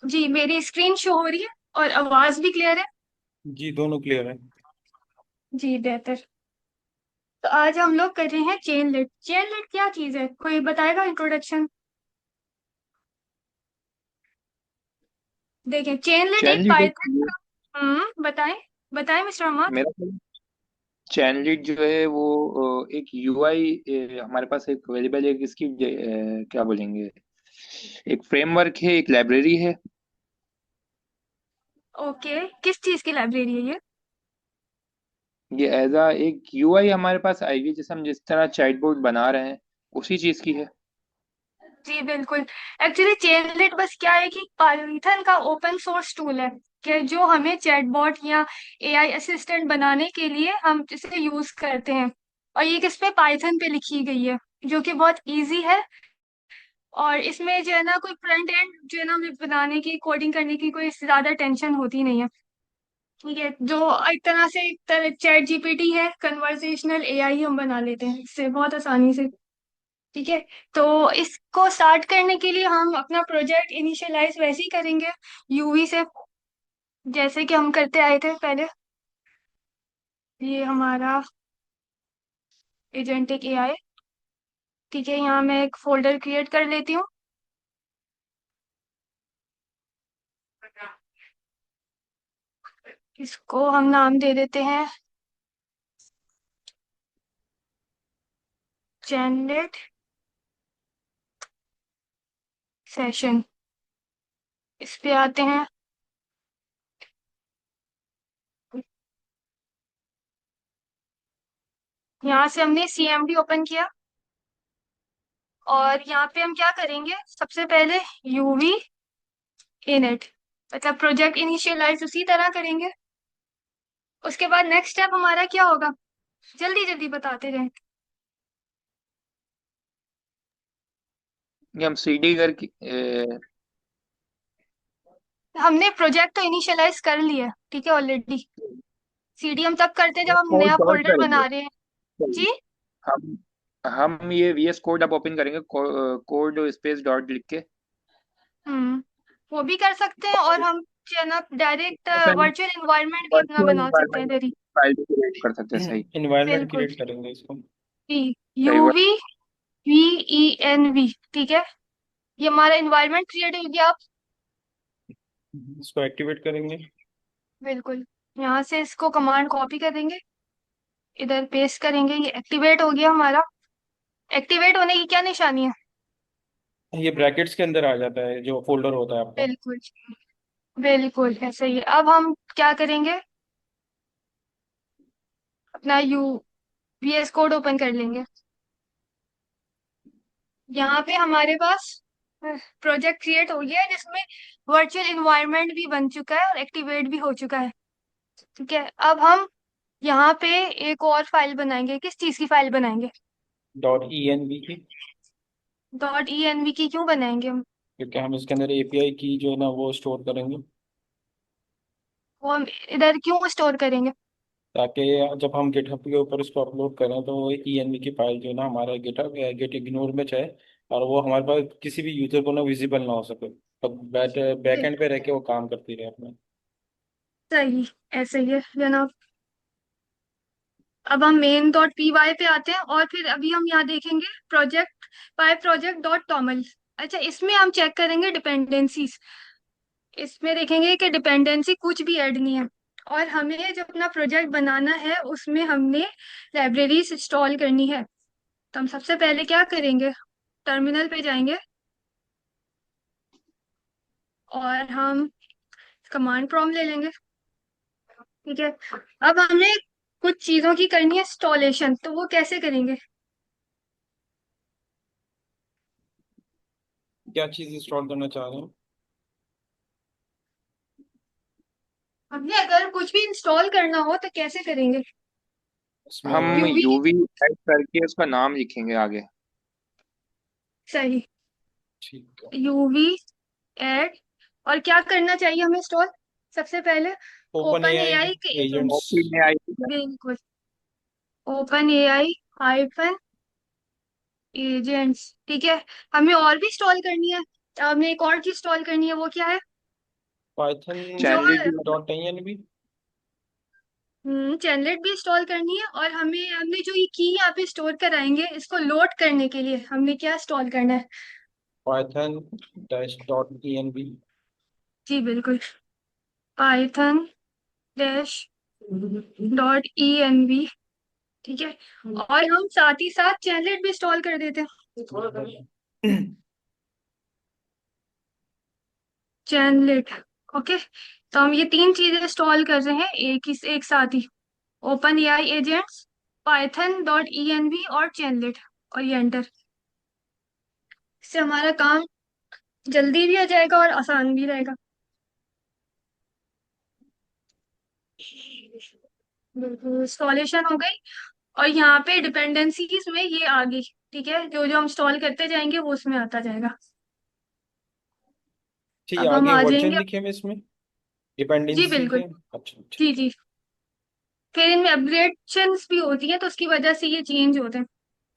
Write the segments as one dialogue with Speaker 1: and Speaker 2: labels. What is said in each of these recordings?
Speaker 1: जी, मेरी screen show हो रही है और आवाज भी क्लियर है।
Speaker 2: जी, दोनों क्लियर है।
Speaker 1: जी, बेहतर। तो आज हम लोग कर रहे हैं चेन लिट। चेन लिट क्या चीज है, कोई बताएगा इंट्रोडक्शन? देखिए, चेन लिट एक
Speaker 2: चैनलिट
Speaker 1: पाइथन का। बताएं। बताएं मिस्टर अहमद।
Speaker 2: मेरा चैनलिट जो है वो एक यूआई हमारे पास एक अवेलेबल एक इसकी क्या बोलेंगे, एक फ्रेमवर्क है, एक लाइब्रेरी है।
Speaker 1: ओके, किस चीज की लाइब्रेरी है ये?
Speaker 2: ये एज अ एक यूआई हमारे पास आएगी, जैसे हम जिस तरह चैटबॉट बना रहे हैं उसी चीज की है।
Speaker 1: जी बिल्कुल। एक्चुअली चेनलेट बस क्या है कि पाइथन का ओपन सोर्स टूल है कि जो हमें चैटबॉट या एआई असिस्टेंट बनाने के लिए हम इसे यूज करते हैं। और ये किस पे, पाइथन पे लिखी गई है, जो कि बहुत इजी है। और इसमें जो है ना, कोई फ्रंट एंड जो है ना, हमें बनाने की, कोडिंग करने की कोई ज्यादा टेंशन होती नहीं है। ठीक है, जो एक तरह से चैट जीपीटी है, कन्वर्सेशनल एआई हम बना लेते हैं इससे बहुत आसानी से। ठीक है। तो इसको स्टार्ट करने के लिए हम अपना प्रोजेक्ट इनिशियलाइज वैसे ही करेंगे, यूवी से, जैसे कि हम करते आए थे पहले। ये हमारा एजेंटिक एआई। ठीक है, यहाँ मैं एक फोल्डर क्रिएट कर लेती हूँ। इसको हम नाम दे देते हैं जनरेट सेशन। इस पे आते हैं। यहाँ से हमने सीएमडी ओपन किया। और यहाँ पे हम क्या करेंगे, सबसे पहले यूवी इनिट, मतलब प्रोजेक्ट इनिशियलाइज उसी तरह करेंगे। उसके बाद नेक्स्ट स्टेप हमारा क्या होगा, जल्दी जल्दी बताते रहें।
Speaker 2: ये हम सीडी करके
Speaker 1: हमने प्रोजेक्ट तो इनिशियलाइज कर लिया है, ठीक है ऑलरेडी। सीडी हम तब करते हैं जब हम
Speaker 2: कोड
Speaker 1: नया
Speaker 2: डॉट
Speaker 1: फोल्डर
Speaker 2: करेंगे।
Speaker 1: बना रहे हैं। जी।
Speaker 2: हम ये वीएस कोड अब ओपन करेंगे, कोड स्पेस डॉट लिख के।
Speaker 1: हम्म वो भी कर सकते हैं, और हम जो है ना डायरेक्ट
Speaker 2: अपन
Speaker 1: वर्चुअल एनवायरनमेंट भी अपना
Speaker 2: वर्चुअल
Speaker 1: बना सकते हैं
Speaker 2: एनवायरनमेंट
Speaker 1: इधर ही।
Speaker 2: फाइल भी क्रिएट कर सकते हैं, सही। इन्वायरमेंट
Speaker 1: बिल्कुल।
Speaker 2: क्रिएट करेंगे इसको।
Speaker 1: जी,
Speaker 2: सही बात।
Speaker 1: Uv v e N V. ठीक है, ये हमारा एनवायरनमेंट क्रिएट हो गया।
Speaker 2: इसको एक्टिवेट करेंगे।
Speaker 1: बिल्कुल। यहाँ से इसको कमांड कॉपी करेंगे, इधर पेस्ट करेंगे, ये एक्टिवेट हो गया हमारा। एक्टिवेट होने की क्या निशानी है?
Speaker 2: ये ब्रैकेट्स के अंदर आ जाता है जो फोल्डर होता है आपका।
Speaker 1: बिल्कुल। बिल्कुल ऐसे ही। अब हम क्या करेंगे, अपना यू वीएस कोड ओपन कर लेंगे। यहाँ पे हमारे पास प्रोजेक्ट क्रिएट हो गया है, जिसमें वर्चुअल इन्वायरमेंट भी बन चुका है और एक्टिवेट भी हो चुका है। ठीक है, अब हम यहाँ पे एक और फाइल बनाएंगे। किस चीज की फाइल बनाएंगे?
Speaker 2: डॉट ई एन बी की।
Speaker 1: डॉट ई एन वी की क्यों बनाएंगे हम?
Speaker 2: क्योंकि हम इसके अंदर एपीआई की जो है ना वो स्टोर करेंगे,
Speaker 1: वो हम इधर क्यों स्टोर करेंगे?
Speaker 2: ताकि जब हम गिटहब के ऊपर इसको अपलोड करें तो वो ई एन बी की फाइल जो है ना हमारा गिटहब गेट इग्नोर में चाहे, और वो हमारे पास किसी भी यूजर को ना विजिबल ना हो सके, तो बैक एंड पे रह के वो काम करती रहे अपने।
Speaker 1: सही, ऐसे ही है जनाब। अब हम मेन डॉट पी वाई पे आते हैं, और फिर अभी हम यहाँ देखेंगे प्रोजेक्ट पाई प्रोजेक्ट डॉट टॉमल। अच्छा, इसमें हम चेक करेंगे डिपेंडेंसीज। इसमें देखेंगे कि डिपेंडेंसी कुछ भी ऐड नहीं है। और हमें जो अपना प्रोजेक्ट बनाना है उसमें हमने लाइब्रेरीज इंस्टॉल करनी है। तो हम सबसे पहले क्या करेंगे, टर्मिनल पे जाएंगे, और हम कमांड प्रॉम्प्ट ले लेंगे। ठीक है। अब हमें कुछ चीजों की करनी है इंस्टॉलेशन, तो वो कैसे करेंगे?
Speaker 2: क्या चीज़ इंस्टॉल करना चाह रहे हैं?
Speaker 1: हमने अगर कुछ भी इंस्टॉल करना हो तो कैसे करेंगे?
Speaker 2: हम
Speaker 1: यूवी।
Speaker 2: यूवी टाइप करके उसका नाम लिखेंगे आगे।
Speaker 1: सही।
Speaker 2: ठीक है।
Speaker 1: UV add. और क्या करना चाहिए हमें इंस्टॉल, सबसे पहले?
Speaker 2: ओपन
Speaker 1: ओपन
Speaker 2: एआई
Speaker 1: एआई के
Speaker 2: एजेंट्स।
Speaker 1: एजेंट्स।
Speaker 2: Open AI.
Speaker 1: बिल्कुल। Open AI hyphen agents. ठीक है। हमें और भी इंस्टॉल करनी है। हमने एक और चीज इंस्टॉल करनी है, वो क्या है?
Speaker 2: पाइथन
Speaker 1: जो
Speaker 3: चैनलिट भी
Speaker 2: डॉट एनवी।
Speaker 1: चैनलेट भी इंस्टॉल करनी है, और हमें हमने जो ये की यहाँ पे स्टोर कराएंगे, इसको लोड करने के लिए हमने क्या इंस्टॉल करना है?
Speaker 2: Python dash dot N V.
Speaker 1: जी बिल्कुल, Python dash dot E N V. ठीक है, और हम साथ ही साथ चैनलेट भी इंस्टॉल कर देते हैं। चैनलेट, ओके। तो हम ये तीन चीजें इंस्टॉल कर रहे हैं एक साथ ही, open AI agents, Python dot E N V और चैनलेट, और ये एंटर। इससे हमारा काम जल्दी भी हो जाएगा और आसान भी रहेगा। बिल्कुल, इंस्टॉलेशन हो गई, और यहाँ पे डिपेंडेंसीज में ये आ गई। ठीक है, जो जो हम इंस्टॉल करते जाएंगे वो उसमें आता जाएगा।
Speaker 2: ठीक है,
Speaker 1: अब हम
Speaker 2: आगे
Speaker 1: आ
Speaker 2: वर्जन
Speaker 1: जाएंगे।
Speaker 2: लिखे हुए इसमें,
Speaker 1: जी
Speaker 2: डिपेंडेंसी
Speaker 1: बिल्कुल।
Speaker 2: के। अच्छा
Speaker 1: जी
Speaker 2: ठीक है।
Speaker 1: जी, फिर इनमें अपग्रेडेशंस भी होती हैं, तो उसकी वजह से ये चेंज होते हैं।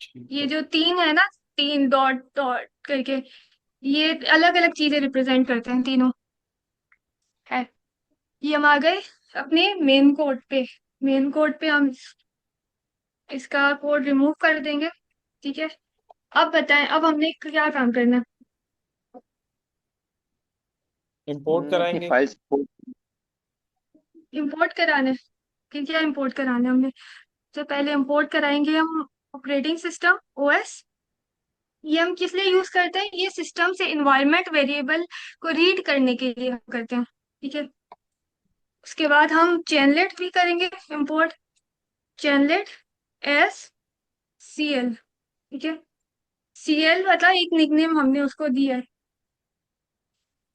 Speaker 2: ठीक
Speaker 1: ये
Speaker 2: है।
Speaker 1: जो तीन है ना, तीन डॉट डॉट करके, ये अलग अलग चीजें रिप्रेजेंट करते हैं तीनों। है, ये हम आ गए अपने मेन कोड पे। मेन कोड पे हम इसका कोड रिमूव कर देंगे। ठीक है, अब बताएं, अब हमने क्या काम करना है?
Speaker 2: इंपोर्ट
Speaker 3: अपनी
Speaker 2: कराएंगे।
Speaker 3: फाइल्स को।
Speaker 1: इंपोर्ट कराना है, कि क्या इंपोर्ट कराना है हमने? तो पहले इंपोर्ट कराएंगे हम ऑपरेटिंग सिस्टम ओएस। ये हम किस लिए यूज करते हैं? ये सिस्टम से इन्वायरमेंट वेरिएबल को रीड करने के लिए हम करते हैं। ठीक है, उसके बाद हम चैनलेट भी करेंगे इंपोर्ट, चैनलेट एस सी एल। ठीक है, सी एल मतलब एक निकनेम हमने उसको दिया है।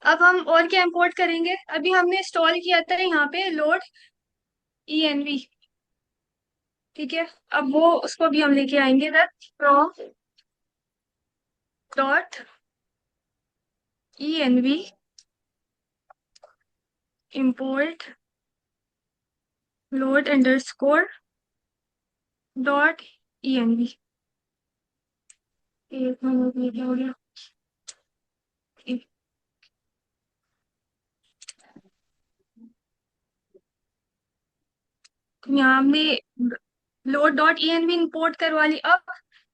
Speaker 1: अब हम और क्या इंपोर्ट करेंगे? अभी हमने इंस्टॉल किया था यहाँ पे लोड ई एन वी। ठीक है, अब वो उसको भी हम लेके आएंगे, that from dot E N v import load underscore dot E N v. एक मिनट में क्या हो गया? यहाँ हमने load dot E N v import करवा ली। अब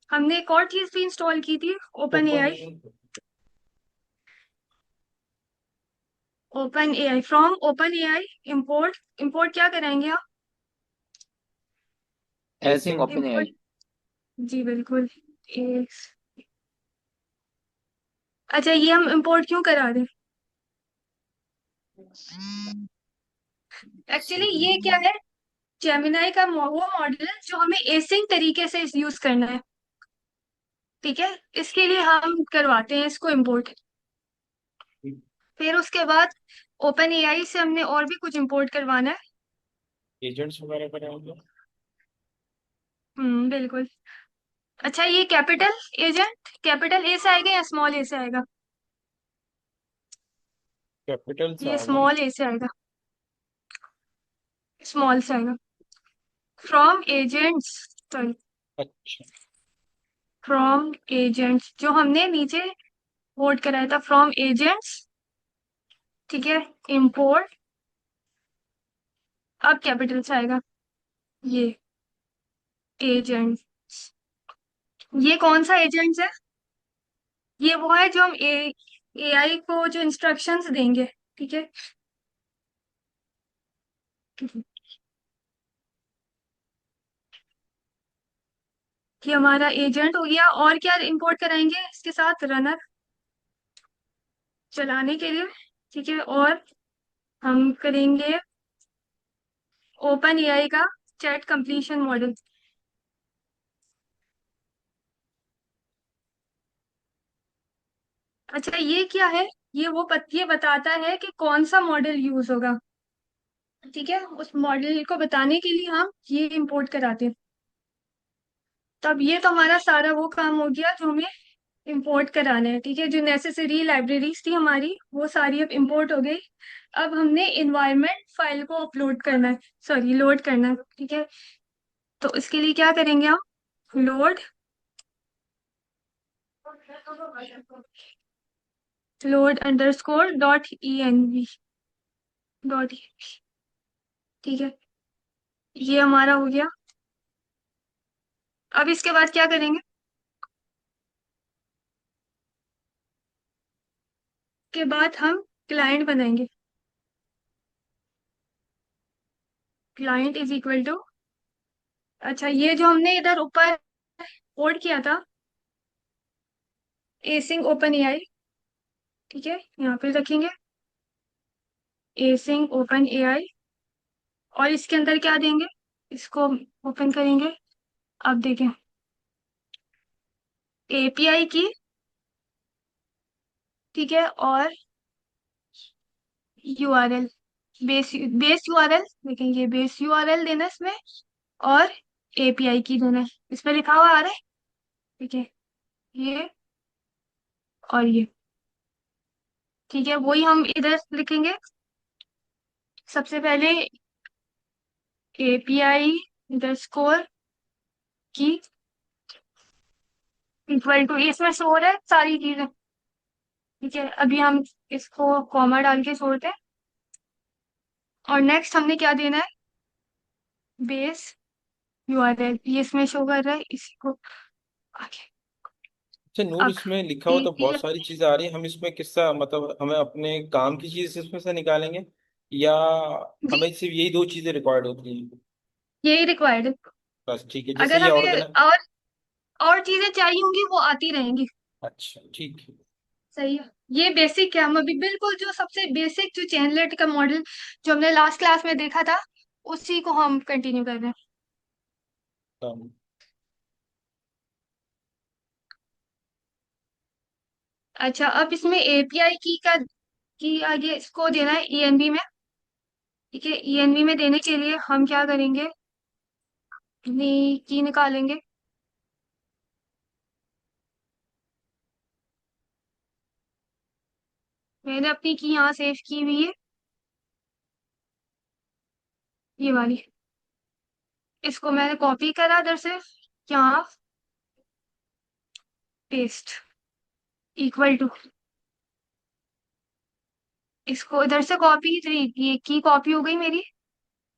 Speaker 1: हमने एक और चीज भी इंस्टॉल की थी, open A
Speaker 2: open
Speaker 1: I. Open A I, from open A I import, import क्या कराएंगे आप?
Speaker 3: एसिंग ओपन
Speaker 1: इम्पोर्ट,
Speaker 3: एआई।
Speaker 1: जी बिल्कुल। एक, अच्छा, ये हम इम्पोर्ट क्यों करा रहे हैं? एक्चुअली ये क्या है, जेमिनाई का वो मॉडल है जो हमें एसिंग तरीके से यूज करना है। ठीक है, इसके लिए हम करवाते हैं इसको इम्पोर्ट। फिर उसके बाद ओपन एआई से हमने और भी कुछ इंपोर्ट करवाना है।
Speaker 2: एजेंट्स वगैरह कराएंगे।
Speaker 1: बिल्कुल। अच्छा, ये कैपिटल एजेंट कैपिटल ए से आएगा या स्मॉल ए से आएगा?
Speaker 2: कैपिटल से
Speaker 1: ये
Speaker 2: आएगा।
Speaker 1: स्मॉल ए से आएगा, स्मॉल से आएगा। फ्रॉम एजेंट्स, सॉरी,
Speaker 2: अच्छा।
Speaker 1: फ्रॉम एजेंट्स जो हमने नीचे वोट कराया था, फ्रॉम एजेंट्स। ठीक है, इंपोर्ट, अब कैपिटल से आएगा ये एजेंट। ये कौन सा एजेंट्स है? ये वो है जो हम एआई को जो इंस्ट्रक्शंस देंगे। ठीक है, ये हमारा एजेंट हो गया। और क्या इंपोर्ट कराएंगे इसके साथ? रनर, चलाने के लिए। ठीक है, और हम करेंगे ओपन एआई का चैट कंप्लीशन मॉडल। अच्छा, ये क्या है? ये बताता है कि कौन सा मॉडल यूज होगा। ठीक है, उस मॉडल को बताने के लिए हम ये इंपोर्ट कराते हैं। तब ये तो हमारा सारा वो काम हो गया जो हमें इंपोर्ट कराना है। ठीक है, जो नेसेसरी लाइब्रेरीज थी हमारी वो सारी अब इंपोर्ट हो गई। अब हमने इन्वायरमेंट फाइल को अपलोड करना है, सॉरी लोड करना है। ठीक है, तो इसके लिए क्या करेंगे हम? Load, load underscore dot E N v. Dot, ठीक है, ये हमारा हो गया। अब इसके बाद क्या करेंगे? के बाद हम क्लाइंट बनाएंगे। क्लाइंट इज इक्वल टू, अच्छा ये जो हमने इधर ऊपर कोड किया था, एसिंग ओपन एआई, ठीक है, यहाँ पे रखेंगे एसिंग ओपन एआई। और इसके अंदर क्या देंगे? इसको ओपन करेंगे। अब देखें, एपीआई की, ठीक है, और यूआरएल, बेस बेस यूआरएल, देखेंगे बेस यूआरएल देना है इसमें, और एपीआई की देना है। इसमें लिखा हुआ आ रहा है, ठीक है, ये और ये, ठीक है, वही हम इधर लिखेंगे। सबसे पहले एपीआई अंडरस्कोर की इक्वल टू, इसमें शोर है सारी चीजें, ठीक है, अभी हम इसको कॉमा डाल के छोड़ते हैं। और नेक्स्ट हमने क्या देना है? बेस यूआरएल, ये इसमें शो कर रहा है, इसी को आगे।
Speaker 2: अच्छा नूर,
Speaker 1: अब
Speaker 2: इसमें लिखा हुआ तो बहुत सारी
Speaker 1: API,
Speaker 2: चीजें आ रही है, हम इसमें किस्सा मतलब हमें अपने काम की चीज इसमें से निकालेंगे, या
Speaker 1: जी,
Speaker 2: हमें सिर्फ यही दो चीजें रिक्वायर्ड होती हैं?
Speaker 1: यही रिक्वायर्ड है।
Speaker 2: बस ठीक है, जैसे
Speaker 1: अगर
Speaker 2: ये
Speaker 1: हमें
Speaker 2: ऑर्गेनाइज।
Speaker 1: और चीजें चाहिए होंगी वो आती रहेंगी।
Speaker 2: अच्छा ठीक है।
Speaker 1: सही है। ये बेसिक है, हम अभी बिल्कुल जो सबसे बेसिक जो चेनलेट का मॉडल जो हमने लास्ट क्लास में देखा था, उसी को हम कंटिन्यू कर रहे हैं।
Speaker 2: काम।
Speaker 1: अच्छा, अब इसमें एपीआई की आगे इसको देना है ईएनवी में, ठीक है, ईएनवी में देने के लिए हम क्या करेंगे? की निकालेंगे। मैंने अपनी की यहाँ सेव की हुई है, ये वाली, इसको मैंने कॉपी करा इधर से, यहाँ पेस्ट, इक्वल टू, इसको इधर से कॉपी, ये की कॉपी हो गई मेरी,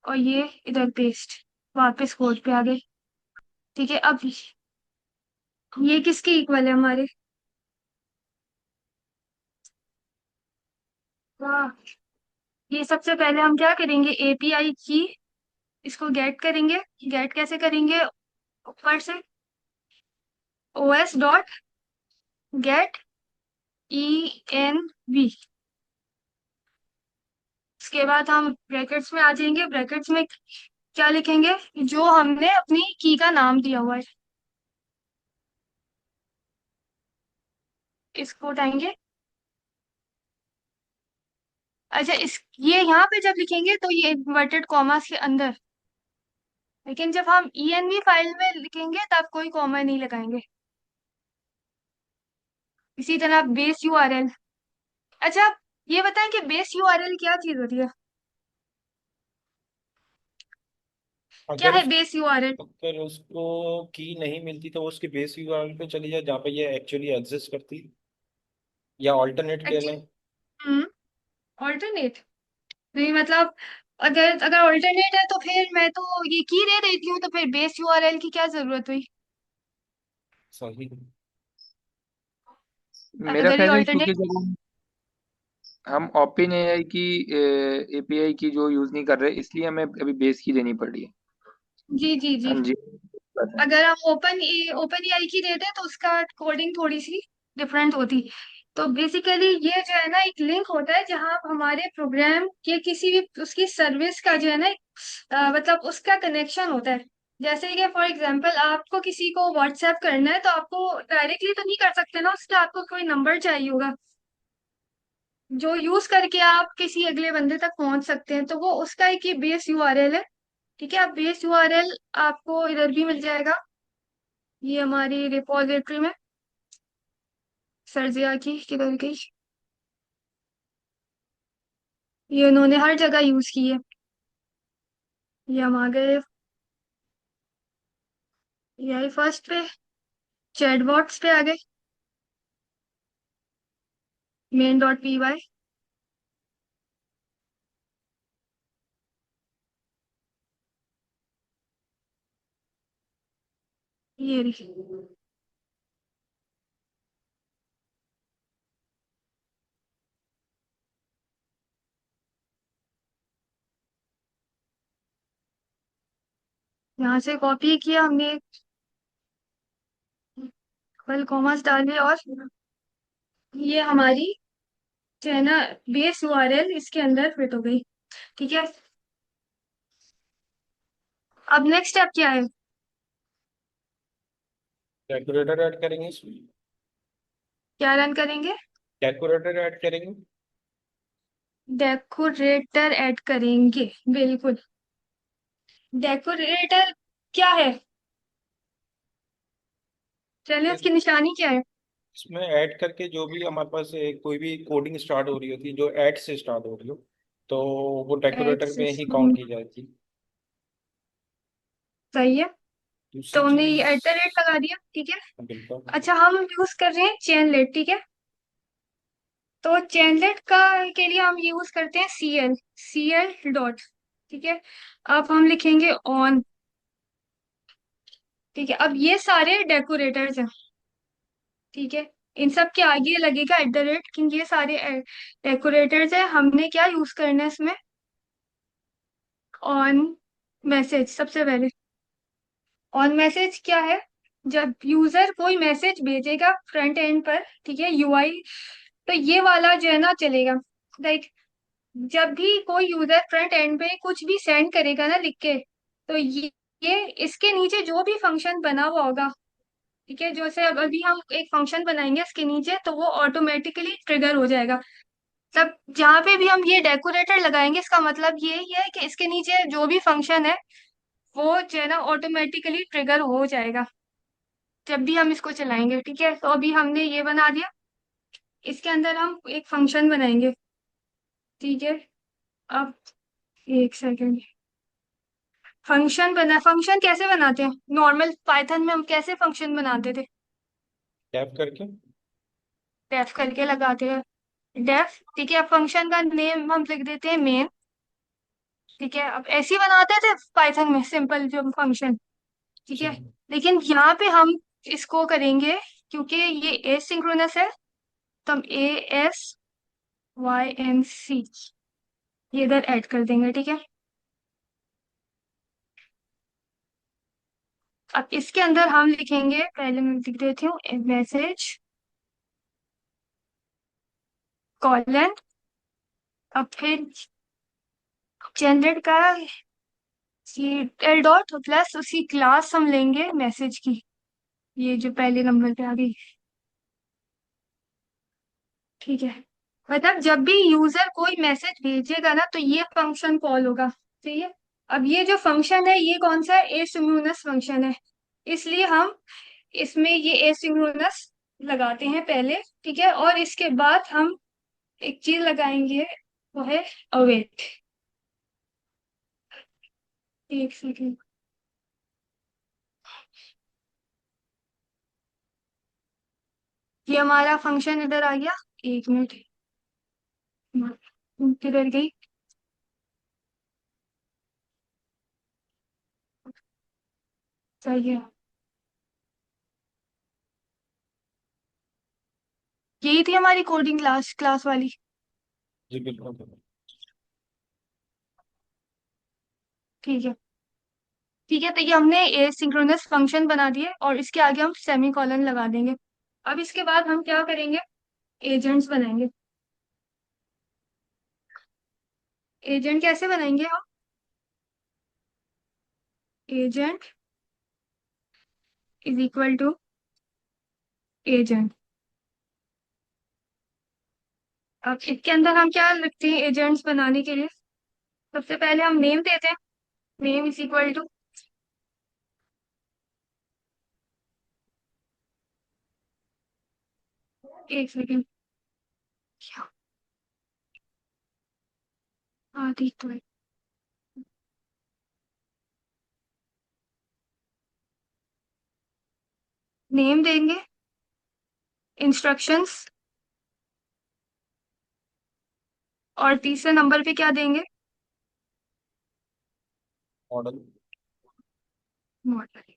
Speaker 1: और ये इधर पेस्ट, वापस कोड पे आ गई, ठीक है। अब ये किसके इक्वल है हमारे? वाह, ये सबसे पहले हम क्या करेंगे? एपीआई की, इसको गेट करेंगे। गेट कैसे करेंगे? ऊपर से OS dot get e N v, इसके बाद हम ब्रैकेट्स में आ जाएंगे। ब्रैकेट्स में क्या लिखेंगे? जो हमने अपनी की का नाम दिया हुआ है, इसको उठाएंगे। अच्छा, इस ये यहाँ पे जब लिखेंगे तो ये इन्वर्टेड कॉमास के अंदर, लेकिन जब हम ईएनवी फाइल में लिखेंगे तब कोई कॉमा नहीं लगाएंगे। इसी तरह बेस यूआरएल। अच्छा, ये बताएं कि बेस यूआरएल क्या चीज होती है? क्या
Speaker 2: अगर
Speaker 1: है बेस यूआरएल?
Speaker 2: अगर उसको की नहीं मिलती तो वो उसके बेस यूआरएल पे चली जाए जहाँ पे ये एक्चुअली एग्जिस्ट करती, या ऑल्टरनेट कह लें।
Speaker 1: हम्म, ऑल्टरनेट, नहीं मतलब, अगर अगर ऑल्टरनेट है तो फिर मैं तो ये की दे देती हूँ, तो फिर बेस यूआरएल की क्या जरूरत हुई?
Speaker 2: सही।
Speaker 3: मेरा
Speaker 1: अगर ये
Speaker 3: ख्याल है क्योंकि
Speaker 1: ऑल्टरनेट,
Speaker 3: जब हम ओपन एआई की एपीआई की जो यूज नहीं कर रहे, इसलिए हमें अभी बेस की देनी पड़ रही है।
Speaker 1: जी जी जी,
Speaker 3: हाँ जी, बात है।
Speaker 1: अगर हम ओपन एआई की देते तो उसका कोडिंग थोड़ी सी डिफरेंट होती। तो बेसिकली ये जो है ना, एक लिंक होता है जहां आप हमारे प्रोग्राम के किसी भी उसकी सर्विस का जो है ना, मतलब उसका कनेक्शन होता है। जैसे कि फॉर एग्जांपल आपको किसी को व्हाट्सएप करना है, तो आपको डायरेक्टली तो नहीं कर सकते ना, उसके आपको कोई नंबर चाहिए होगा जो यूज करके आप किसी अगले बंदे तक पहुंच सकते हैं, तो वो उसका एक ही बेस यूआरएल है, ठीक है। आप बेस यूआरएल आपको इधर भी मिल जाएगा, ये हमारी रिपोजिटरी में, सर्जिया की किधर गई, ये उन्होंने हर जगह यूज की है। ये हम आ गए, ये आई फर्स्ट पे, चैटबॉट्स पे आ गए, मेन डॉट पी वाई, ये रही। यहाँ से कॉपी किया हमने, डबल कॉमास डाले, और ये हमारी जो है ना बेस यूआरएल इसके अंदर फिट हो गई। ठीक है। अब नेक्स्ट स्टेप क्या है?
Speaker 2: कैलकुलेटर ऐड करेंगे इसमें।
Speaker 1: क्या रन करेंगे?
Speaker 2: कैलकुलेटर ऐड करेंगे।
Speaker 1: डेकोरेटर ऐड करेंगे, बिल्कुल। डेकोरेटर क्या है? चलिए उसकी निशानी क्या है?
Speaker 2: इसमें ऐड करके जो भी हमारे पास कोई भी कोडिंग स्टार्ट हो रही होती है जो ऐड से स्टार्ट हो रही हो, तो वो डेकोरेटर में
Speaker 1: एक्सेस।
Speaker 2: ही काउंट की जाती है।
Speaker 1: सही है। तो
Speaker 2: दूसरी
Speaker 1: हमने ये
Speaker 2: चीज।
Speaker 1: एट द रेट लगा दिया, ठीक है।
Speaker 2: बिल्कुल।
Speaker 1: अच्छा, हम यूज कर रहे हैं चेनलेट, ठीक है। तो चेनलेट का के लिए हम यूज करते हैं सी एल डॉट, ठीक है। अब हम लिखेंगे ऑन, ठीक है। अब ये सारे डेकोरेटर्स हैं, ठीक है। इन सब के आगे लगेगा एट द रेट, कि ये सारे डेकोरेटर्स हैं। हमने क्या यूज करना है इसमें? ऑन मैसेज सबसे पहले। ऑन मैसेज क्या है? जब यूजर कोई मैसेज भेजेगा फ्रंट एंड पर, ठीक है, यूआई, तो ये वाला जो है ना चलेगा। लाइक जब भी कोई यूजर फ्रंट एंड पे कुछ भी सेंड करेगा ना लिख के, तो ये इसके नीचे जो भी फंक्शन बना हुआ होगा, ठीक है, जैसे अब अभी हम एक फंक्शन बनाएंगे इसके नीचे, तो वो ऑटोमेटिकली ट्रिगर हो जाएगा। तब जहाँ पे भी हम ये डेकोरेटर लगाएंगे, इसका मतलब ये ही है कि इसके नीचे जो भी फंक्शन है वो जो है ना ऑटोमेटिकली ट्रिगर हो जाएगा जब भी हम इसको चलाएंगे, ठीक है। तो अभी हमने ये बना दिया। इसके अंदर हम एक फंक्शन बनाएंगे, ठीक है। अब एक सेकेंड। फंक्शन कैसे बनाते हैं? नॉर्मल पाइथन में हम कैसे फंक्शन बनाते थे?
Speaker 2: टैप करके।
Speaker 1: डेफ करके लगाते हैं। डेफ, ठीक है। अब फंक्शन का नेम हम लिख देते हैं मेन, ठीक है। अब ऐसे ही बनाते थे पाइथन में सिंपल जो फंक्शन, ठीक है।
Speaker 2: ठीक है।
Speaker 1: लेकिन यहाँ पे हम इसको करेंगे, क्योंकि ये एसिंक्रोनस है, तो हम ASYNC ये इधर ऐड कर देंगे, ठीक है। अब इसके अंदर हम लिखेंगे, पहले मैं लिख देती हूँ, मैसेज कॉलन। अब फिर जनरेट का एल डॉट प्लस उसी क्लास हम लेंगे मैसेज की, ये जो पहले नंबर पे आ गई, ठीक है। मतलब जब भी यूजर कोई मैसेज भेजेगा ना, तो ये फंक्शन कॉल होगा, ठीक है। अब ये जो फंक्शन है ये कौन सा है? एसिंक्रोनस फंक्शन है, इसलिए हम इसमें ये एसिंक्रोनस लगाते हैं पहले, ठीक है। और इसके बाद हम एक चीज लगाएंगे, वो है अवेट। एक सेकेंड। ये हमारा फंक्शन इधर आ गया। एक मिनट, किधर गई? सही है। यही थी हमारी कोडिंग क्लास क्लास वाली।
Speaker 2: जी बिल्कुल।
Speaker 1: ठीक है, ठीक है। तो ये हमने एसिंक्रोनस फंक्शन बना दिए, और इसके आगे हम सेमी कॉलन लगा देंगे। अब इसके बाद हम क्या करेंगे? एजेंट्स बनाएंगे। एजेंट कैसे बनाएंगे हम? Agent is equal to agent. अब इसके अंदर हम क्या लिखते हैं एजेंट्स बनाने के लिए? सबसे पहले हम नेम देते हैं, नेम इज इक्वल टू, एक सेकेंड, हाँ ठीक तो है। नेम देंगे, इंस्ट्रक्शंस, और तीसरे नंबर पे क्या देंगे?
Speaker 2: मॉडल।
Speaker 1: मॉडल।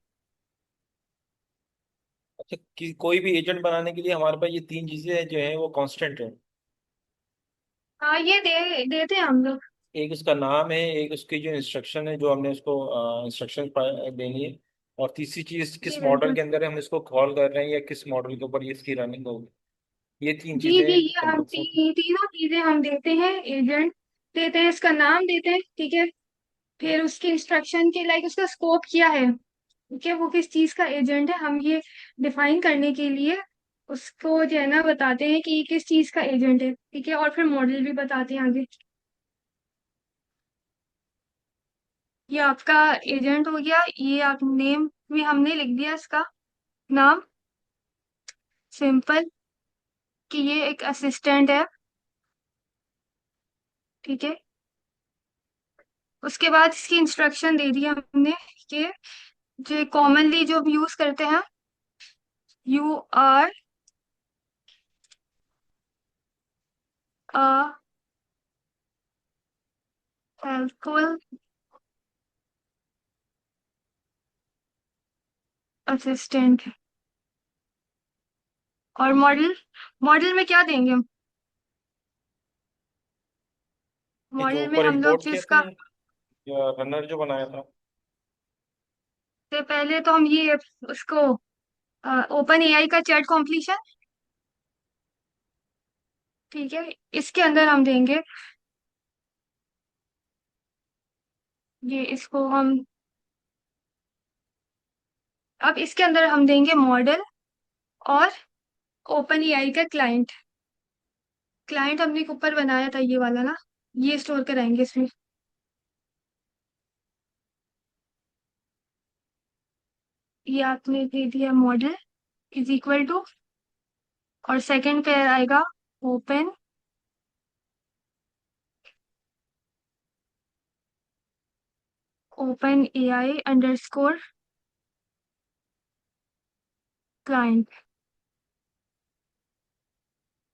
Speaker 2: तो कोई भी एजेंट बनाने के लिए हमारे पास ये तीन चीजें जो है वो कांस्टेंट है।
Speaker 1: हाँ, ये देते हैं हम लोग।
Speaker 2: एक उसका नाम है, एक उसकी जो इंस्ट्रक्शन है जो हमने उसको इंस्ट्रक्शन देनी है, और तीसरी चीज
Speaker 1: जी
Speaker 2: किस मॉडल
Speaker 1: बिल्कुल।
Speaker 2: के अंदर हम इसको कॉल कर रहे हैं या किस मॉडल के ऊपर ये इसकी रनिंग होगी। ये तीन
Speaker 1: जी जी,
Speaker 2: चीजें
Speaker 1: ये हम
Speaker 2: कंपल्सरी।
Speaker 1: तीनों चीजें हम देते हैं। एजेंट देते हैं, इसका नाम देते हैं, ठीक है। फिर उसकी इंस्ट्रक्शन के लाइक उसका स्कोप क्या है, ठीक है, वो किस चीज का एजेंट है, हम ये डिफाइन करने के लिए उसको जो है ना बताते हैं कि ये किस चीज का एजेंट है, ठीक है। और फिर मॉडल भी बताते हैं आगे। ये आपका एजेंट हो गया, ये आप नेम भी हमने लिख दिया इसका नाम, सिंपल, कि ये एक असिस्टेंट है, ठीक है। उसके बाद इसकी इंस्ट्रक्शन दे दी हमने कि जो कॉमनली जो यूज करते हैं, you are a helpful assistant. और मॉडल, मॉडल में क्या देंगे हम?
Speaker 2: ये जो
Speaker 1: मॉडल में
Speaker 2: ऊपर
Speaker 1: हम लोग
Speaker 2: इंपोर्ट किए थे
Speaker 1: जिसका,
Speaker 2: या रनर जो बनाया था।
Speaker 1: से पहले तो हम ये उसको ओपन एआई का चैट कॉम्प्लीशन, ठीक है, इसके अंदर हम देंगे ये, इसको हम अब इसके अंदर हम देंगे मॉडल और ओपन एआई का क्लाइंट। क्लाइंट हमने एक ऊपर बनाया था ये वाला ना, ये स्टोर कराएंगे इसमें। ये आपने दे दिया मॉडल इज इक्वल टू, और सेकंड पे आएगा open open AI underscore client.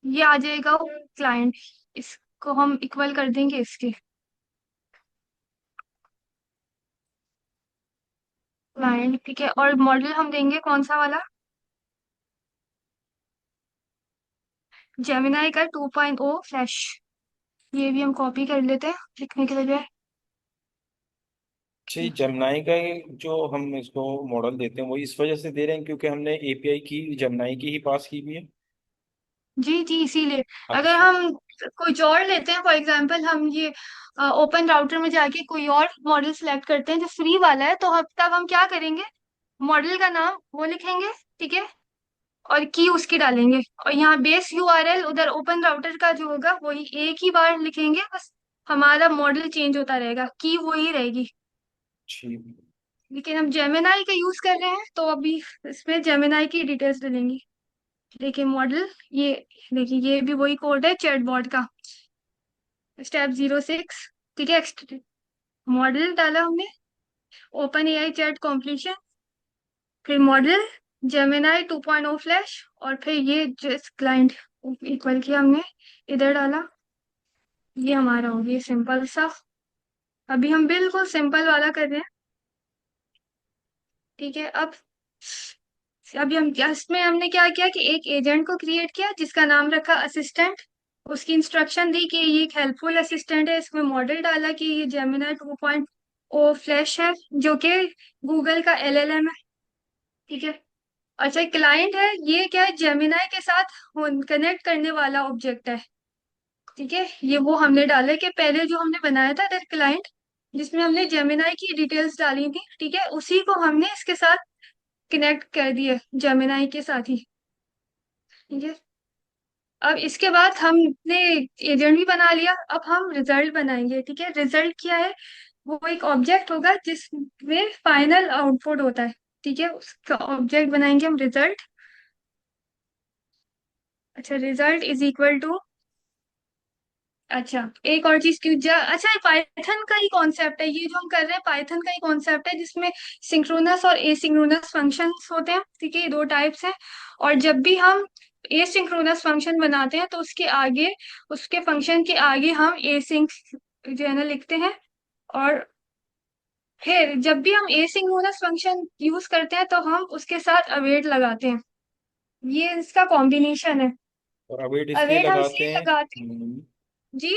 Speaker 1: ये आ जाएगा क्लाइंट, इसको हम इक्वल कर देंगे इसके क्लाइंट, ठीक है। और मॉडल हम देंगे कौन सा वाला? जेमिनाई का 2.0 फ्लैश। ये भी हम कॉपी कर लेते हैं लिखने के बजाय।
Speaker 2: जी, जमनाई का ये जो हम इसको मॉडल देते हैं वो इस वजह से दे रहे हैं क्योंकि हमने एपीआई की जमनाई की ही पास की हुई है।
Speaker 1: जी जी, इसीलिए। अगर
Speaker 2: अच्छा।
Speaker 1: हम कुछ और लेते हैं, फॉर एग्जांपल हम ये ओपन राउटर में जाके कोई और मॉडल सेलेक्ट करते हैं जो फ्री वाला है, तो हम तब हम क्या करेंगे, मॉडल का नाम वो लिखेंगे, ठीक है, और की उसकी डालेंगे, और यहाँ बेस यूआरएल उधर ओपन राउटर का जो होगा वही एक ही बार लिखेंगे बस। हमारा मॉडल चेंज होता रहेगा, की वही रहेगी।
Speaker 2: ठीक।
Speaker 1: लेकिन हम जेमिनाई का यूज कर रहे हैं तो अभी इसमें जेमिनाई की डिटेल्स डलेंगी। देखिए मॉडल, ये देखिए ये भी वही कोड है चैटबॉट का, स्टेप 06, ठीक है। मॉडल डाला हमने, ओपन एआई चैट कॉम्प्लीशन, फिर मॉडल जेमिनाई 2.0 फ्लैश, और फिर ये जो क्लाइंट इक्वल किया हमने, इधर डाला। ये हमारा हो गया सिंपल सा। अभी हम बिल्कुल सिंपल वाला कर रहे हैं, ठीक है। अब अभी हम क्या, इसमें हमने क्या किया कि एक एजेंट को क्रिएट किया जिसका नाम रखा असिस्टेंट। उसकी इंस्ट्रक्शन दी कि ये एक हेल्पफुल असिस्टेंट है, इसमें मॉडल डाला कि ये जेमिनाई 2.0 फ्लैश है, जो कि गूगल का एलएलएम है, ठीक है। अच्छा, क्लाइंट है, ये क्या है, जेमिनाई के साथ कनेक्ट करने वाला ऑब्जेक्ट है, ठीक है। ये वो हमने डाला कि पहले जो हमने बनाया था दैट क्लाइंट, जिसमें हमने जेमिनाई की डिटेल्स डाली थी, ठीक है, उसी को हमने इसके साथ कनेक्ट कर दिया, जेमिनाई के साथ ही, ठीक है। अब इसके बाद हमने एजेंट भी बना लिया, अब हम रिजल्ट बनाएंगे, ठीक है। रिजल्ट क्या है, वो एक ऑब्जेक्ट होगा जिसमें फाइनल आउटपुट होता है, ठीक है, उसका ऑब्जेक्ट बनाएंगे हम रिजल्ट। अच्छा, रिजल्ट इज इक्वल टू, अच्छा एक और चीज क्यों अच्छा, पाइथन का ही कॉन्सेप्ट है ये जो हम कर रहे हैं, पाइथन का ही कॉन्सेप्ट है जिसमें सिंक्रोनस और एसिंक्रोनस फंक्शंस होते हैं, ठीक है, ये दो टाइप्स हैं। और जब भी हम एसिंक्रोनस फंक्शन बनाते हैं तो उसके आगे, उसके फंक्शन के आगे हम एसिंक जो है ना लिखते हैं। और फिर जब भी हम एसिंक्रोनस फंक्शन यूज करते हैं तो हम उसके साथ अवेट लगाते हैं, ये इसका कॉम्बिनेशन है।
Speaker 2: और अवेट इसलिए
Speaker 1: अवेट हम
Speaker 2: लगाते
Speaker 1: इसलिए
Speaker 2: हैं।
Speaker 1: लगाते जी।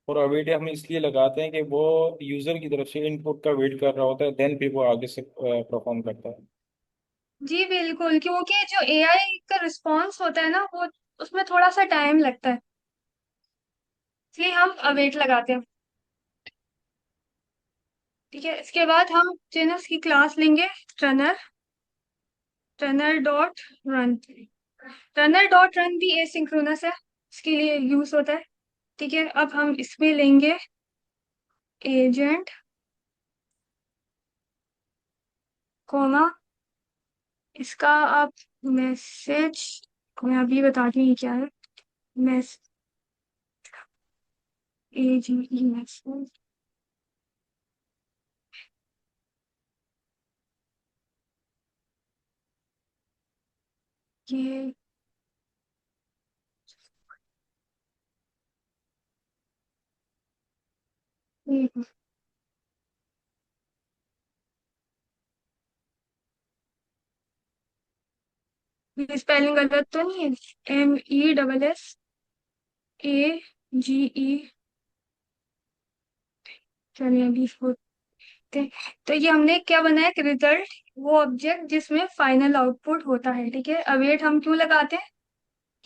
Speaker 2: और अवेट हम इसलिए लगाते हैं कि वो यूजर की तरफ से इनपुट का वेट कर रहा होता है, देन फिर वो आगे से परफॉर्म करता है।
Speaker 1: जी बिल्कुल, क्योंकि जो एआई का रिस्पॉन्स होता है ना, वो उसमें थोड़ा सा टाइम लगता है, इसलिए हम अवेट लगाते हैं। ठीक है, इसके बाद हम जेनस की क्लास लेंगे, runner. Runner dot run. Runner dot run भी एसिंक्रोनस है, इसके लिए यूज होता है। ठीक है, अब हम इसमें लेंगे एजेंट, कोमा, इसका आप मैसेज, मैं अभी बताती हूँ ये क्या है। मैस एजेंट मैसेज, ये स्पेलिंग गलत तो नहीं है? MESSAGE। चलिए अभी इसको देखते हैं। तो ये हमने क्या बनाया, एक रिजल्ट, वो ऑब्जेक्ट जिसमें फाइनल आउटपुट होता है। ठीक है, अवेट हम क्यों लगाते हैं?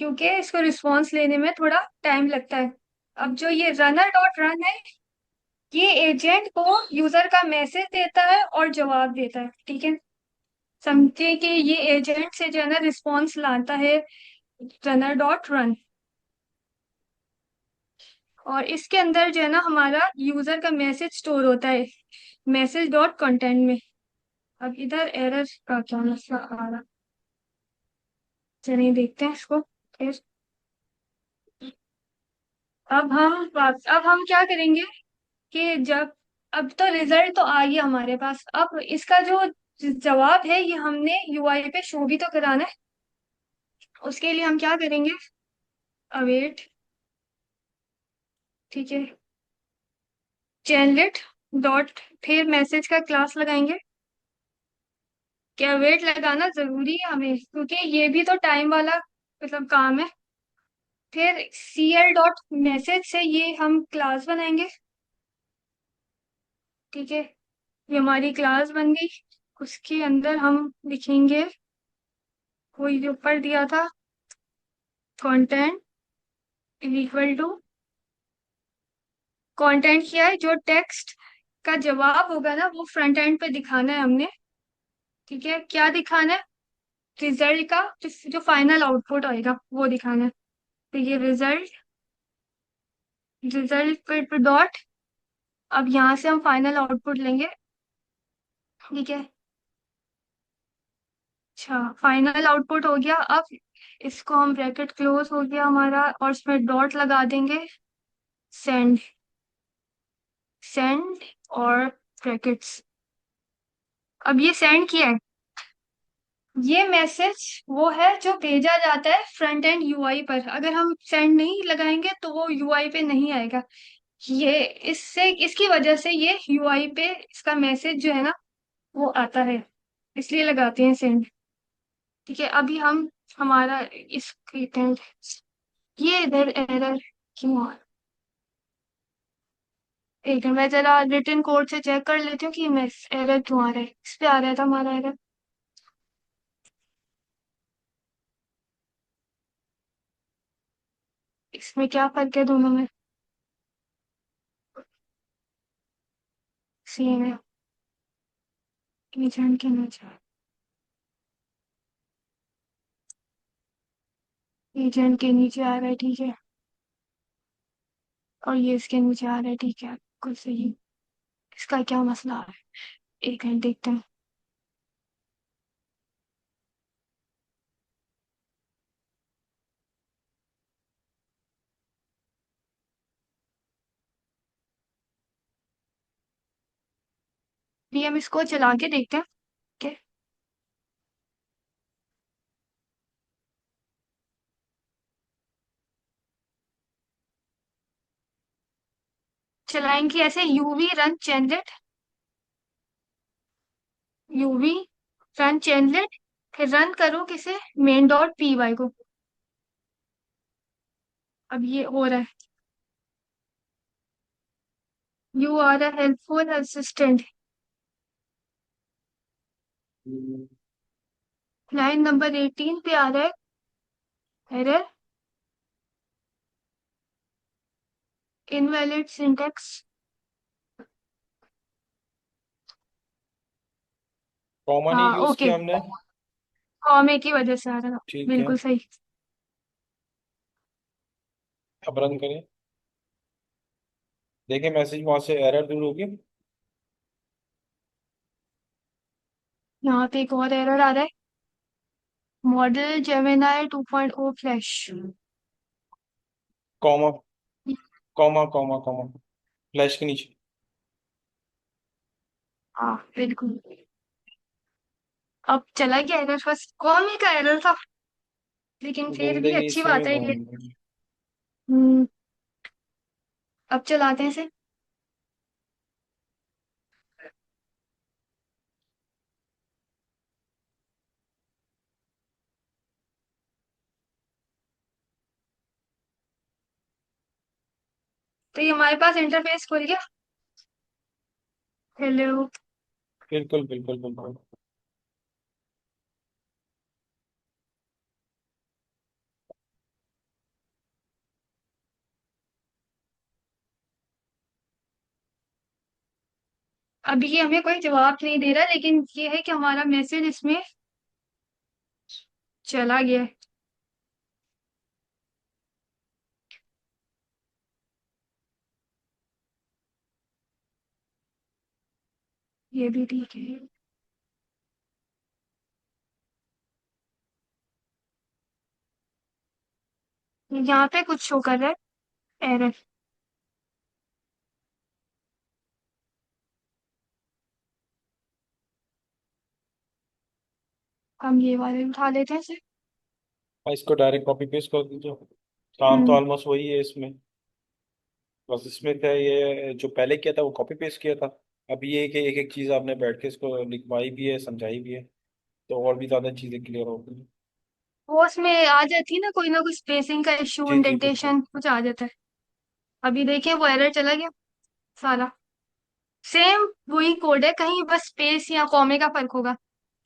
Speaker 1: क्योंकि इसको रिस्पॉन्स लेने में थोड़ा टाइम लगता है। अब जो ये रनर डॉट रन है, ये एजेंट को यूजर का मैसेज देता है और जवाब देता है। ठीक है, समझे कि ये एजेंट से जो है ना रिस्पॉन्स लाता है रनर डॉट रन। और इसके अंदर जो है ना हमारा यूजर का मैसेज स्टोर होता है मैसेज डॉट कंटेंट में। अब इधर एरर का क्या मसला आ रहा, चलिए देखते हैं इसको फिर। अब हम क्या करेंगे कि जब, अब तो रिजल्ट तो आ गया हमारे पास, अब इसका जो जवाब है ये हमने यूआई पे शो भी तो कराना है। उसके लिए हम क्या करेंगे, अवेट, ठीक है, चैनलेट डॉट, फिर मैसेज का क्लास लगाएंगे। क्या वेट लगाना जरूरी है हमें, क्योंकि ये भी तो टाइम वाला मतलब काम है। फिर CL डॉट मैसेज से ये हम क्लास बनाएंगे। ठीक है, ये हमारी क्लास बन गई। उसके अंदर हम लिखेंगे कोई जो ऊपर दिया था, कंटेंट इक्वल टू, कंटेंट क्या है, जो टेक्स्ट का जवाब होगा ना वो फ्रंट एंड पे दिखाना है हमने। ठीक है, क्या दिखाना है, रिजल्ट का जो फाइनल आउटपुट आएगा वो दिखाना है। तो ये रिजल्ट, रिजल्ट पे डॉट, अब यहाँ से हम फाइनल आउटपुट लेंगे। ठीक है, अच्छा फाइनल आउटपुट हो गया। अब इसको हम ब्रैकेट क्लोज हो गया हमारा और इसमें डॉट लगा देंगे, सेंड, सेंड और ब्रैकेट्स। अब ये सेंड किया है, ये मैसेज वो है जो भेजा जाता है फ्रंट एंड यूआई पर। अगर हम सेंड नहीं लगाएंगे तो वो यूआई पे नहीं आएगा। ये इससे, इसकी वजह से ये यूआई पे इसका मैसेज जो है ना वो आता है, इसलिए लगाते हैं सेंड। ठीक है, अभी हम हमारा इस ये इधर एरर क्यों आ, एक मिनट, मैं जरा रिटन कोड से चेक कर लेती हूँ कि मैं एरर क्यों आ रहा है। इस पे आ रहा था हमारा एरर, इसमें क्या फर्क है दोनों में, सेम है। एजेंट के नीचे, एजेंट के नीचे आ रहा है, ठीक है, और ये इसके नीचे आ रहा है, ठीक है, कुछ सही। इसका क्या मसला है, एक मिनट देखते हैं। भी हम इसको चला के देखते हैं। ठीक है, चलाएंगे ऐसे, यूवी रन चैनलेट, यूवी रन चैनलेट, फिर रन करो किसे, मेन डॉट पी वाई को। अब ये हो रहा है। You are a helpful assistant. Line number 18 पे आ रहा है एरर, इनवैलिड सिंटेक्स।
Speaker 2: कॉमा नहीं
Speaker 1: हाँ
Speaker 2: यूज
Speaker 1: ओके,
Speaker 2: किया हमने।
Speaker 1: कॉमे की वजह से आ रहा था।
Speaker 2: ठीक है,
Speaker 1: बिल्कुल सही।
Speaker 2: अब रन करें, देखें मैसेज वहां से एरर दूर होगी।
Speaker 1: यहाँ पे एक और एरर आ रहा है, model Gemini 2.0 flash.
Speaker 2: Comma, comma comma comma, flash के नीचे।
Speaker 1: हाँ बिल्कुल। अब चला गया एरर, फर्स्ट कॉमे का एरर था, लेकिन फिर भी
Speaker 2: जिंदगी
Speaker 1: अच्छी
Speaker 2: इसी
Speaker 1: बात
Speaker 2: में
Speaker 1: है ये।
Speaker 2: घूम रही
Speaker 1: हम्म, अब चलाते हैं इसे। तो ये हमारे पास इंटरफेस खुल गया। हेलो।
Speaker 2: बिल्कुल बिल्कुल बिल्कुल।
Speaker 1: अभी ये हमें कोई जवाब नहीं दे रहा, लेकिन ये है कि हमारा मैसेज इसमें चला गया है। ये भी ठीक है। यहाँ पे कुछ शो कर रहा है एरर। हम ये वाले उठा लेते हैं इसे।
Speaker 2: इसको डायरेक्ट कॉपी पेस्ट कर दीजिए, काम तो
Speaker 1: हम्म।
Speaker 2: ऑलमोस्ट वही है इसमें। बस इसमें क्या है, ये जो पहले किया था वो कॉपी पेस्ट किया था। अब ये है कि एक एक चीज़ आपने बैठ के इसको लिखवाई भी है, समझाई भी है, तो और भी ज़्यादा चीज़ें क्लियर होगी।
Speaker 1: वो उसमें आ जाती है ना कोई स्पेसिंग का इश्यू,
Speaker 2: जी जी बिल्कुल।
Speaker 1: इंडेंटेशन कुछ आ जाता है। अभी देखिए वो एरर चला गया सारा। सेम वही कोड है, कहीं बस स्पेस या कॉमे का फर्क होगा।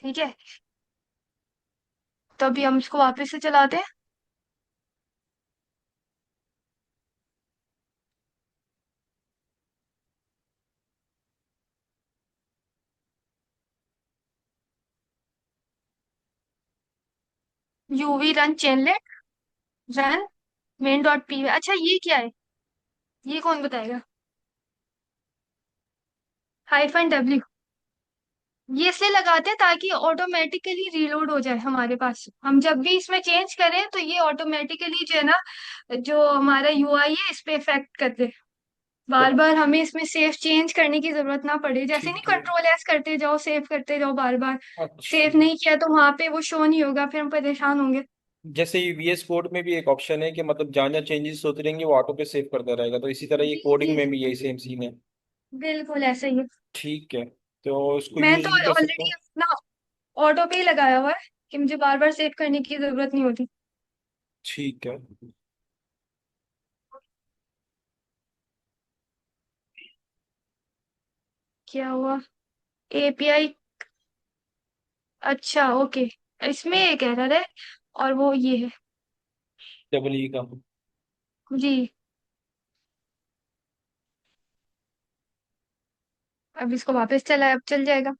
Speaker 1: ठीक है, तो अभी हम इसको वापस से चलाते हैं। UV run Chainlit, run main dot P. अच्छा ये क्या है, ये कौन बताएगा। हाइफन डब्ल्यू, ये इसलिए लगाते हैं ताकि ऑटोमेटिकली रीलोड हो जाए हमारे पास। हम जब भी इसमें चेंज करें तो ये ऑटोमेटिकली जो है ना, जो हमारा यूआई है इस पे इफेक्ट कर दे। बार
Speaker 2: तो
Speaker 1: बार हमें इसमें सेव चेंज करने की जरूरत ना पड़े, जैसे नहीं
Speaker 2: ठीक है।
Speaker 1: कंट्रोल एस करते जाओ, सेव करते जाओ बार बार।
Speaker 2: अच्छा,
Speaker 1: सेव नहीं किया तो वहां पे वो शो नहीं होगा, फिर हम परेशान होंगे।
Speaker 2: जैसे ये VS कोड में भी एक ऑप्शन है कि मतलब जहाँ जहाँ चेंजेस होते रहेंगे वो ऑटो पे सेव करता रहेगा, तो इसी तरह ये
Speaker 1: जी
Speaker 2: कोडिंग
Speaker 1: जी,
Speaker 2: में भी यही सेम सीन है।
Speaker 1: बिल्कुल ऐसा ही है।
Speaker 2: ठीक है, तो इसको
Speaker 1: मैं
Speaker 2: यूज
Speaker 1: तो
Speaker 2: भी कर सकता
Speaker 1: ऑलरेडी
Speaker 2: हूँ।
Speaker 1: अपना ऑटो पे ही लगाया हुआ है कि मुझे बार बार सेव करने की जरूरत नहीं होती।
Speaker 2: ठीक है।
Speaker 1: क्या हुआ, एपीआई। अच्छा ओके, इसमें एक एरर है और वो ये है।
Speaker 2: डबल ई का।
Speaker 1: जी, अब इसको वापस चला, अब चल जाएगा।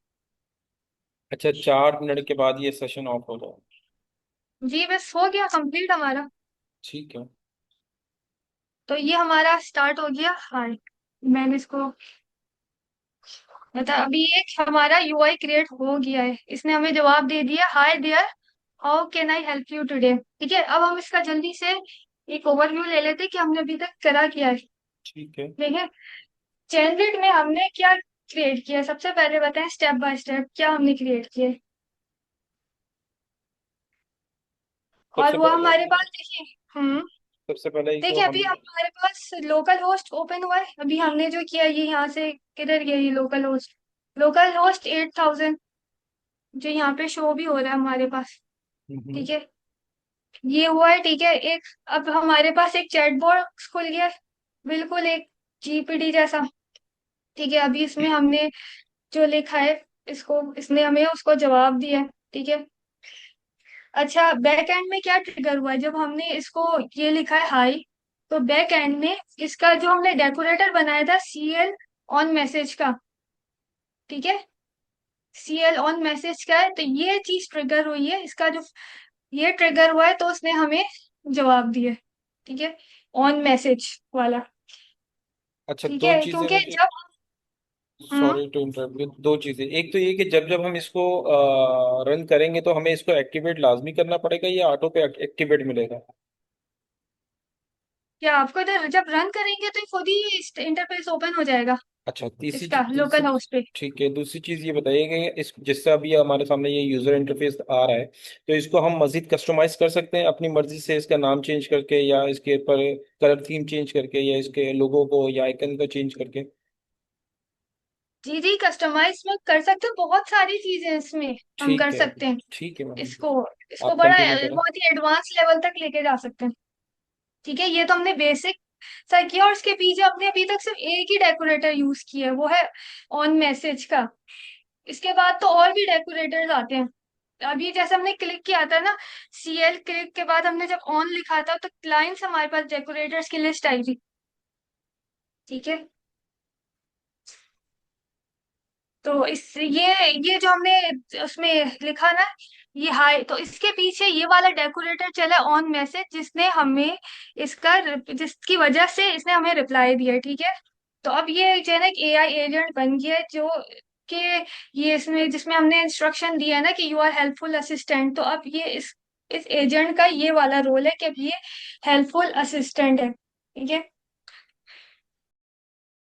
Speaker 2: अच्छा, 4 मिनट के बाद ये सेशन ऑफ हो जाए।
Speaker 1: जी बस हो गया कंप्लीट हमारा।
Speaker 2: ठीक है।
Speaker 1: तो ये हमारा स्टार्ट हो गया। हाय, मैंने इसको मतलब अभी एक हमारा यूआई क्रिएट हो गया है, इसने हमें जवाब दे दिया, hi there, how can I help you today. ठीक है, अब हम इसका जल्दी से एक ओवरव्यू ले लेते हैं कि हमने अभी तक करा क्या है।
Speaker 2: ठीक है,
Speaker 1: ठीक है, चैनलिट में हमने क्या क्रिएट किया है? सबसे पहले बताएं स्टेप बाय स्टेप क्या हमने क्रिएट किया है। और
Speaker 2: सबसे
Speaker 1: वो
Speaker 2: पहले
Speaker 1: हमारे पास देखिए। हम्म,
Speaker 2: सबसे पहले ही तो
Speaker 1: देखिए
Speaker 2: हम।
Speaker 1: अभी हमारे पास लोकल होस्ट ओपन हुआ है। अभी हमने जो किया ये यहाँ से किधर गया, ये लोकल होस्ट, लोकल होस्ट 8000। जो यहाँ पे शो भी हो रहा है हमारे पास।
Speaker 2: हम्म।
Speaker 1: ठीक है, ये हुआ है। ठीक है, एक अब हमारे पास एक चैट बॉक्स खुल गया है, बिल्कुल एक जीपीटी जैसा। ठीक है, अभी इसमें हमने जो लिखा है, इसको इसने हमें उसको जवाब दिया है। ठीक है, अच्छा बैक एंड में क्या ट्रिगर हुआ है, जब हमने इसको ये लिखा है हाई, तो बैक एंड में इसका जो हमने डेकोरेटर बनाया था सीएल ऑन मैसेज का, ठीक है, सीएल ऑन मैसेज का है, तो ये चीज ट्रिगर हुई है, इसका जो ये ट्रिगर हुआ है, तो उसने हमें जवाब दिया है। ठीक है, ऑन मैसेज वाला।
Speaker 2: अच्छा,
Speaker 1: ठीक
Speaker 2: दो
Speaker 1: है,
Speaker 2: चीजें
Speaker 1: क्योंकि
Speaker 2: मुझे,
Speaker 1: जब हम्म
Speaker 2: सॉरी टू इंटरप्ट यू, दो चीजें। एक तो ये कि जब जब हम इसको रन करेंगे तो हमें इसको एक्टिवेट लाजमी करना पड़ेगा या ऑटो पे एक्टिवेट मिलेगा?
Speaker 1: क्या आपको इधर जब रन करेंगे तो खुद ही इंटरफेस ओपन हो जाएगा
Speaker 2: अच्छा,
Speaker 1: इसका
Speaker 2: तीसरी,
Speaker 1: लोकल होस्ट पे।
Speaker 2: ठीक है, दूसरी चीज ये बताइए कि इस जिससे अभी हमारे सामने ये यूजर इंटरफेस आ रहा है, तो इसको हम मजीद कस्टमाइज कर सकते हैं अपनी मर्जी से, इसका नाम चेंज करके या इसके पर कलर थीम चेंज करके या इसके लोगो को या आइकन को चेंज करके?
Speaker 1: जी जी, कस्टमाइज में कर सकते हो, बहुत सारी चीजें इसमें हम कर
Speaker 2: ठीक है,
Speaker 1: सकते हैं।
Speaker 2: ठीक है मैडम,
Speaker 1: इसको इसको
Speaker 2: आप
Speaker 1: बड़ा
Speaker 2: कंटिन्यू करें।
Speaker 1: बहुत ही एडवांस लेवल तक लेके जा सकते हैं। ठीक है, ये तो हमने बेसिक सा किया, और इसके पीछे हमने अभी तक सिर्फ एक ही डेकोरेटर यूज किया है, वो है ऑन मैसेज का। इसके बाद तो और भी डेकोरेटर्स आते हैं। अभी जैसे हमने क्लिक किया था ना, सीएल क्लिक के बाद हमने जब ऑन लिखा था, तो क्लाइंट्स हमारे पास डेकोरेटर्स की लिस्ट आई थी। ठीक है, तो इस ये जो हमने उसमें लिखा ना, ये हाई, तो इसके पीछे ये वाला डेकोरेटर चला ऑन मैसेज, जिसने हमें जिसकी वजह से इसने हमें रिप्लाई दिया। ठीक है, तो अब ये जो है ना, एक एआई एजेंट बन गया है, जो कि ये इसमें जिसमें हमने इंस्ट्रक्शन दिया है ना कि यू आर हेल्पफुल असिस्टेंट, तो अब ये इस एजेंट का ये वाला रोल है कि अब ये हेल्पफुल असिस्टेंट है। ठीक है,